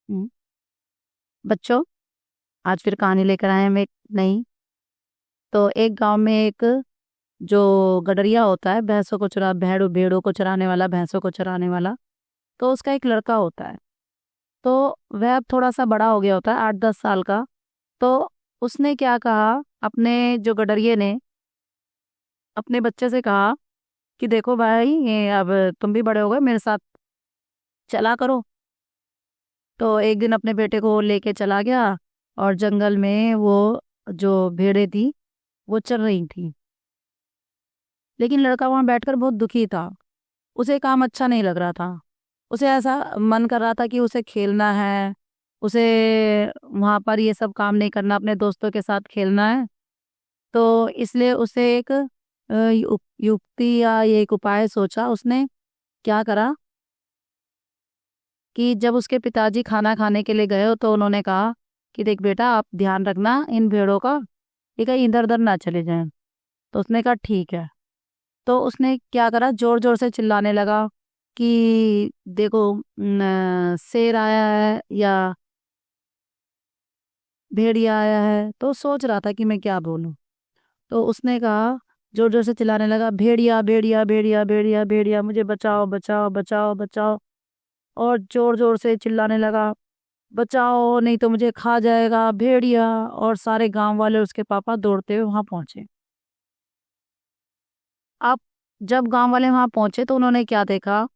हम्म, बच्चों, आज फिर कहानी लेकर आए हम एक नई। तो एक गांव में एक जो गडरिया होता है, भैंसों को चुरा भेड़ों भेड़ों को चराने वाला, भैंसों को चराने वाला। तो उसका एक लड़का होता है। तो वह अब थोड़ा सा बड़ा हो गया होता है, 8-10 साल का। तो उसने क्या कहा, अपने जो गडरिये ने अपने बच्चे से कहा कि देखो भाई, ये अब तुम भी बड़े हो गए, मेरे साथ चला करो। तो एक दिन अपने बेटे को लेके चला गया, और जंगल में वो जो भेड़ें थी वो चल रही थी। लेकिन लड़का वहां बैठकर बहुत दुखी था। उसे काम अच्छा नहीं लग रहा था। उसे ऐसा मन कर रहा था कि उसे खेलना है। उसे वहां पर ये सब काम नहीं करना, अपने दोस्तों के साथ खेलना है। तो इसलिए उसे एक युक्ति या ये एक उपाय सोचा उसने। क्या करा कि जब उसके पिताजी खाना खाने के लिए गए हो, तो उन्होंने कहा कि देख बेटा, आप ध्यान रखना इन भेड़ों का, ये कहीं इधर उधर ना चले जाएं। तो उसने कहा ठीक है। तो उसने क्या करा, जोर जोर से चिल्लाने लगा कि देखो, शेर आया है या भेड़िया आया है। तो सोच रहा था कि मैं क्या बोलूं। तो उसने कहा, जोर जोर से चिल्लाने लगा, भेड़िया भेड़िया भेड़िया भेड़िया भेड़िया, मुझे बचाओ बचाओ बचाओ बचाओ। और जोर जोर से चिल्लाने लगा, बचाओ नहीं तो मुझे खा जाएगा भेड़िया। और सारे गांव वाले उसके पापा दौड़ते हुए वहां पहुंचे। अब जब गांव वाले वहां पहुंचे, तो उन्होंने क्या देखा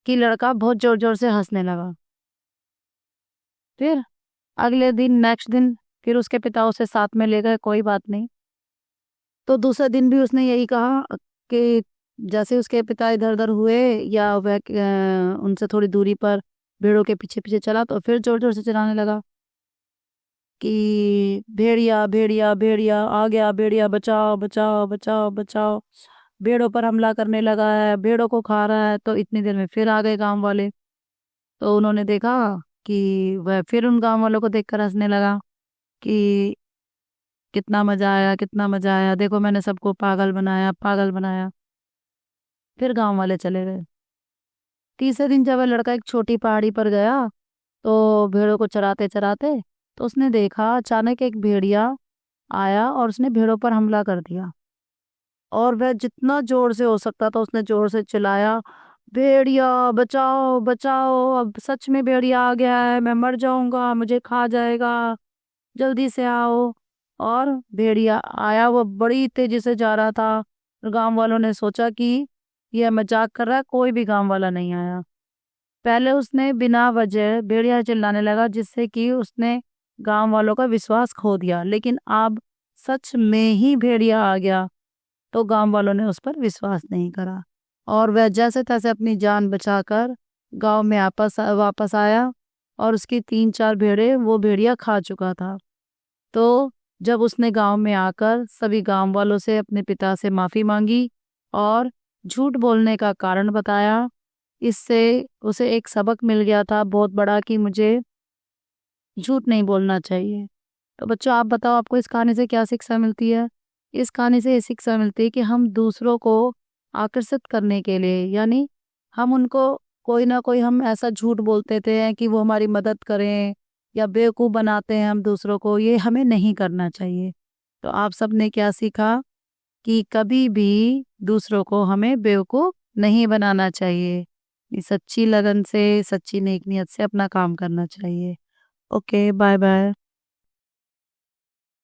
कि लड़का बहुत जोर जोर से हंसने लगा। फिर अगले दिन, नेक्स्ट दिन, फिर उसके पिता उसे साथ में ले गए, कोई बात नहीं। तो दूसरे दिन भी उसने यही कहा कि जैसे उसके पिता इधर उधर हुए, या वह उनसे थोड़ी दूरी पर भेड़ों के पीछे पीछे चला, तो फिर जोर जोर से चिल्लाने लगा कि भेड़िया भेड़िया भेड़िया आ गया, भेड़िया बचाओ बचाओ बचाओ बचाओ, भेड़ों पर हमला करने लगा है, भेड़ों को खा रहा है। तो इतनी देर में फिर आ गए गांव वाले। तो उन्होंने देखा कि वह फिर उन गांव वालों को देखकर हंसने लगा कि कितना मजा आया, कितना मजा आया, देखो मैंने सबको पागल बनाया, पागल बनाया। फिर गांव वाले चले गए। तीसरे दिन जब वह लड़का एक छोटी पहाड़ी पर गया, तो भेड़ों को चराते चराते, तो उसने देखा अचानक एक भेड़िया आया और उसने भेड़ों पर हमला कर दिया। और वह जितना जोर से हो सकता था उसने जोर से चिल्लाया, भेड़िया बचाओ बचाओ, अब सच में भेड़िया आ गया है, मैं मर जाऊंगा, मुझे खा जाएगा, जल्दी से आओ। और भेड़िया आया, वो बड़ी तेजी से जा रहा था। गांव वालों ने सोचा कि यह मजाक कर रहा है, कोई भी गांव वाला नहीं आया। पहले उसने बिना वजह भेड़िया चिल्लाने लगा, जिससे कि उसने गांव वालों का विश्वास खो दिया। लेकिन अब सच में ही भेड़िया आ गया, तो गांव वालों ने उस पर विश्वास नहीं करा। और वह जैसे तैसे अपनी जान बचाकर गांव में वापस आया, और उसकी 3-4 भेड़े वो भेड़िया खा चुका था। तो जब उसने गांव में आकर सभी गांव वालों से अपने पिता से माफी मांगी और झूठ बोलने का कारण बताया, इससे उसे एक सबक मिल गया था बहुत बड़ा कि मुझे झूठ नहीं बोलना चाहिए। तो बच्चों, आप बताओ, आपको इस कहानी से क्या शिक्षा मिलती है? इस कहानी से ये शिक्षा मिलती है कि हम दूसरों को आकर्षित करने के लिए, यानी हम उनको कोई ना कोई हम ऐसा झूठ बोल देते हैं कि वो हमारी मदद करें, या बेवकूफ़ बनाते हैं हम दूसरों को, ये हमें नहीं करना चाहिए। तो आप सबने क्या सीखा कि कभी भी दूसरों को हमें बेवकूफ़ नहीं बनाना चाहिए। ये सच्ची लगन से, सच्ची नेक नियत से अपना काम करना चाहिए। Okay, bye bye.